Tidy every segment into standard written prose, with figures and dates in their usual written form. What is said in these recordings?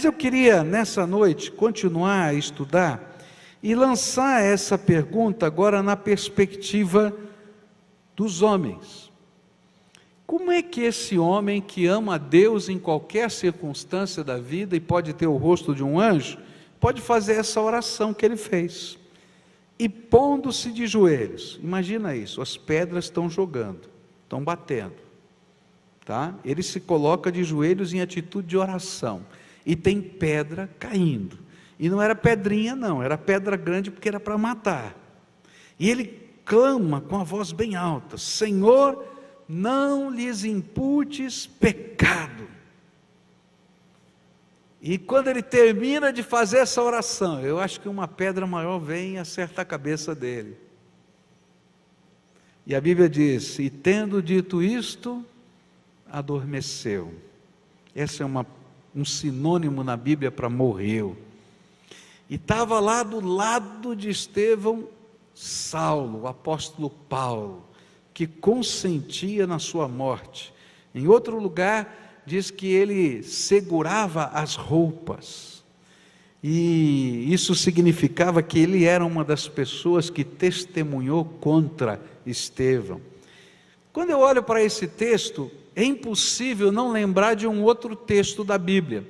Mas eu queria, nessa noite, continuar a estudar e lançar essa pergunta agora na perspectiva dos homens. Como é que esse homem que ama a Deus em qualquer circunstância da vida e pode ter o rosto de um anjo, pode fazer essa oração que ele fez? E pondo-se de joelhos, imagina isso, as pedras estão jogando, estão batendo, tá? Ele se coloca de joelhos em atitude de oração, e tem pedra caindo, e não era pedrinha não, era pedra grande porque era para matar, e ele clama com a voz bem alta: Senhor, não lhes imputes pecado. E quando ele termina de fazer essa oração, eu acho que uma pedra maior vem e acerta a cabeça dele. E a Bíblia diz: e tendo dito isto, adormeceu. Esse é um sinônimo na Bíblia para morreu. E estava lá do lado de Estevão, Saulo, o apóstolo Paulo, que consentia na sua morte. Em outro lugar, diz que ele segurava as roupas, e isso significava que ele era uma das pessoas que testemunhou contra Estevão. Quando eu olho para esse texto, é impossível não lembrar de um outro texto da Bíblia. O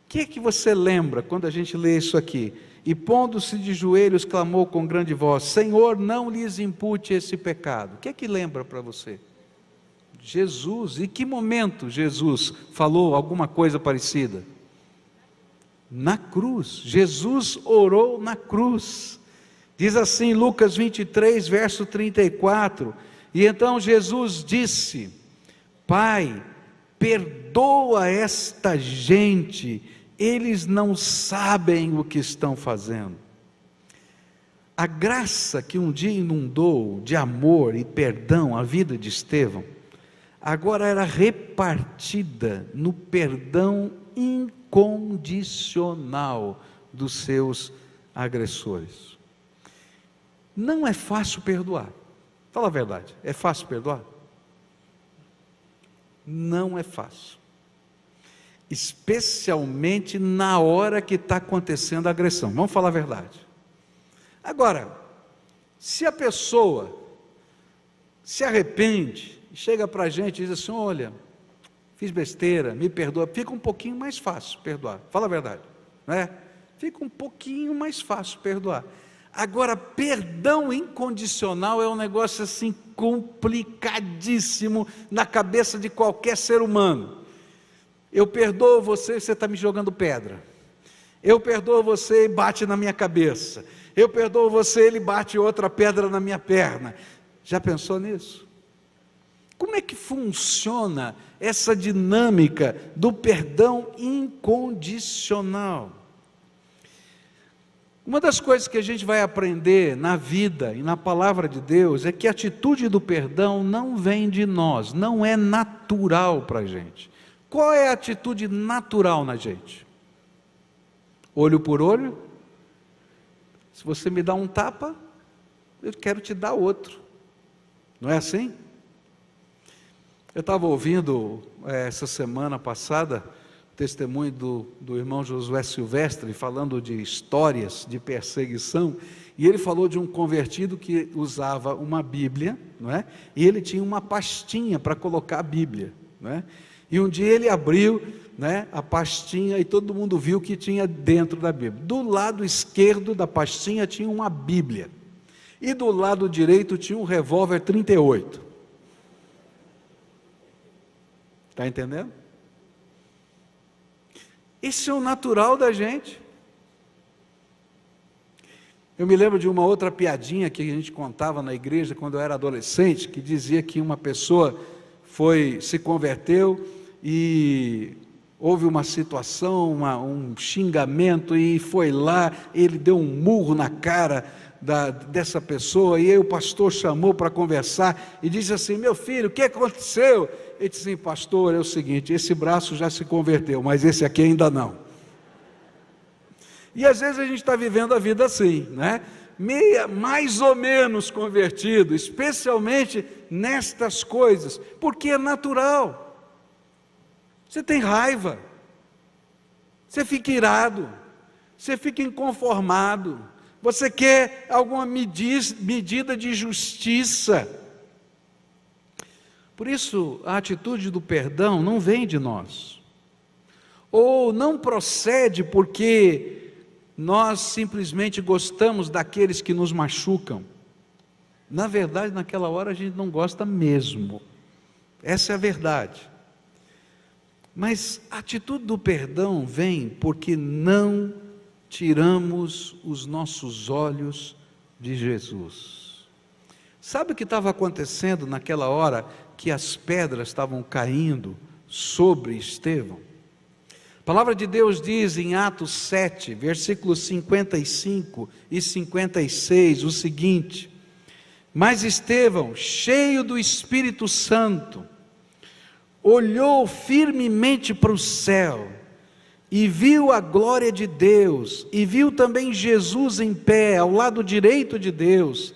que é que você lembra quando a gente lê isso aqui? E pondo-se de joelhos, clamou com grande voz: Senhor, não lhes impute esse pecado. O que é que lembra para você? Jesus. Em que momento Jesus falou alguma coisa parecida? Na cruz. Jesus orou na cruz. Diz assim Lucas 23, verso 34: e então Jesus disse: Pai, perdoa esta gente, eles não sabem o que estão fazendo. A graça que um dia inundou de amor e perdão a vida de Estevão, agora era repartida no perdão incondicional dos seus agressores. Não é fácil perdoar. Fala a verdade, é fácil perdoar? Não é fácil. Especialmente na hora que está acontecendo a agressão. Vamos falar a verdade. Agora, se a pessoa se arrepende, chega para a gente e diz assim: olha, fiz besteira, me perdoa, fica um pouquinho mais fácil perdoar. Fala a verdade, não é? Fica um pouquinho mais fácil perdoar. Agora, perdão incondicional é um negócio assim complicadíssimo na cabeça de qualquer ser humano. Eu perdoo você e você está me jogando pedra. Eu perdoo você e bate na minha cabeça. Eu perdoo você e ele bate outra pedra na minha perna. Já pensou nisso? Como é que funciona essa dinâmica do perdão incondicional? Uma das coisas que a gente vai aprender na vida e na palavra de Deus é que a atitude do perdão não vem de nós, não é natural para a gente. Qual é a atitude natural na gente? Olho por olho. Se você me dá um tapa, eu quero te dar outro. Não é assim? Eu estava ouvindo essa semana passada o testemunho do irmão Josué Silvestre, falando de histórias de perseguição, e ele falou de um convertido que usava uma Bíblia, não é? E ele tinha uma pastinha para colocar a Bíblia, não é? E um dia ele abriu, né, a pastinha e todo mundo viu o que tinha dentro da Bíblia. Do lado esquerdo da pastinha tinha uma Bíblia, e do lado direito tinha um revólver 38. Está entendendo? Esse é o natural da gente. Eu me lembro de uma outra piadinha que a gente contava na igreja quando eu era adolescente, que dizia que uma pessoa se converteu e houve uma situação, um xingamento, e foi lá, ele deu um murro na cara dessa pessoa, e aí o pastor chamou para conversar, e disse assim: meu filho, o que aconteceu? Ele disse assim: pastor, é o seguinte, esse braço já se converteu, mas esse aqui ainda não. E às vezes a gente está vivendo a vida assim, né? Mais ou menos convertido, especialmente nestas coisas, porque é natural. Você tem raiva, Você fica irado, você fica inconformado, você quer alguma medida de justiça. Por isso, a atitude do perdão não vem de nós, ou não procede porque nós simplesmente gostamos daqueles que nos machucam. Na verdade, naquela hora a gente não gosta mesmo, essa é a verdade. Mas a atitude do perdão vem porque não tiramos os nossos olhos de Jesus. Sabe o que estava acontecendo naquela hora que as pedras estavam caindo sobre Estevão? A palavra de Deus diz em Atos 7, versículos 55 e 56, o seguinte: mas Estevão, cheio do Espírito Santo, olhou firmemente para o céu, e viu a glória de Deus, e viu também Jesus em pé, ao lado direito de Deus,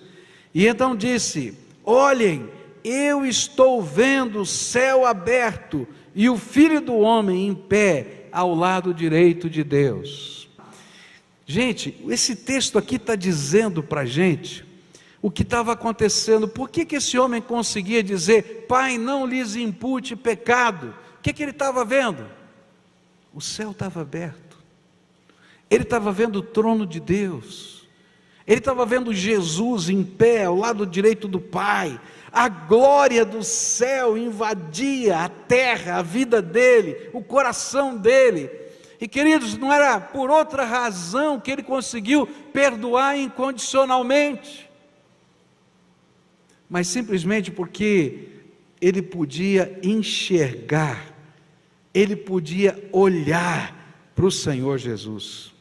e então disse: olhem, eu estou vendo o céu aberto, e o Filho do Homem em pé, ao lado direito de Deus. Gente, esse texto aqui está dizendo para a gente o que estava acontecendo. Por que esse homem conseguia dizer: Pai, não lhes impute pecado? O que ele estava vendo? O céu estava aberto, ele estava vendo o trono de Deus, ele estava vendo Jesus em pé, ao lado direito do Pai. A glória do céu invadia a terra, a vida dele, o coração dele. E queridos, não era por outra razão que ele conseguiu perdoar incondicionalmente, mas simplesmente porque ele podia enxergar, ele podia olhar para o Senhor Jesus.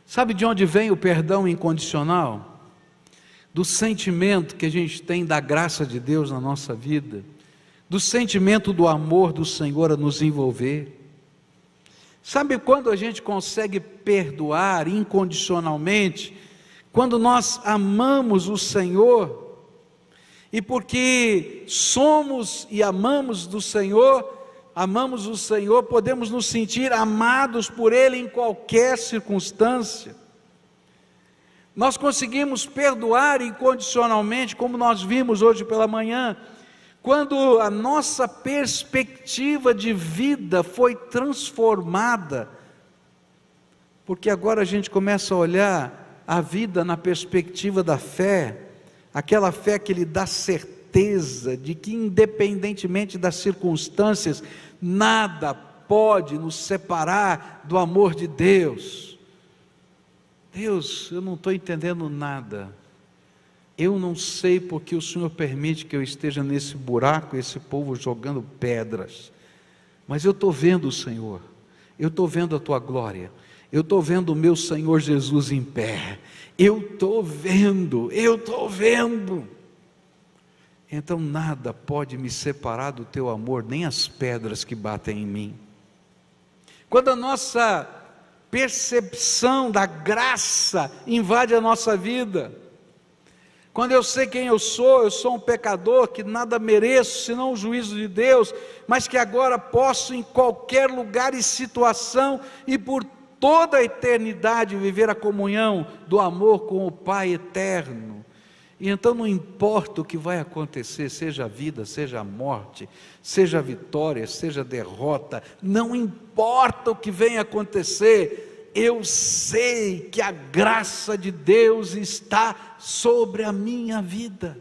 Sabe de onde vem o perdão incondicional? Do sentimento que a gente tem da graça de Deus na nossa vida, do sentimento do amor do Senhor a nos envolver. Sabe quando a gente consegue perdoar incondicionalmente? Quando nós amamos o Senhor, e porque somos e amamos o Senhor, podemos nos sentir amados por Ele em qualquer circunstância. Nós conseguimos perdoar incondicionalmente, como nós vimos hoje pela manhã, quando a nossa perspectiva de vida foi transformada, porque agora a gente começa a olhar a vida na perspectiva da fé, aquela fé que lhe dá certeza de que, independentemente das circunstâncias, nada pode nos separar do amor de Deus. Deus, eu não estou entendendo nada, eu não sei porque o Senhor permite que eu esteja nesse buraco, esse povo jogando pedras, mas eu estou vendo o Senhor, eu estou vendo a Tua glória, eu estou vendo o meu Senhor Jesus em pé, eu estou vendo, então nada pode me separar do Teu amor, nem as pedras que batem em mim. Quando a nossa percepção da graça invade a nossa vida, quando eu sei quem eu sou um pecador que nada mereço senão o juízo de Deus, mas que agora posso em qualquer lugar e situação e por toda a eternidade viver a comunhão do amor com o Pai eterno. E então não importa o que vai acontecer, seja a vida, seja a morte, seja a vitória, seja a derrota, não importa o que venha acontecer, eu sei que a graça de Deus está sobre a minha vida.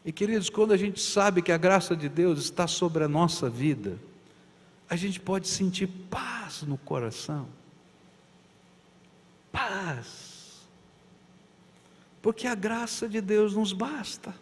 E queridos, quando a gente sabe que a graça de Deus está sobre a nossa vida, a gente pode sentir paz no coração, paz, porque a graça de Deus nos basta.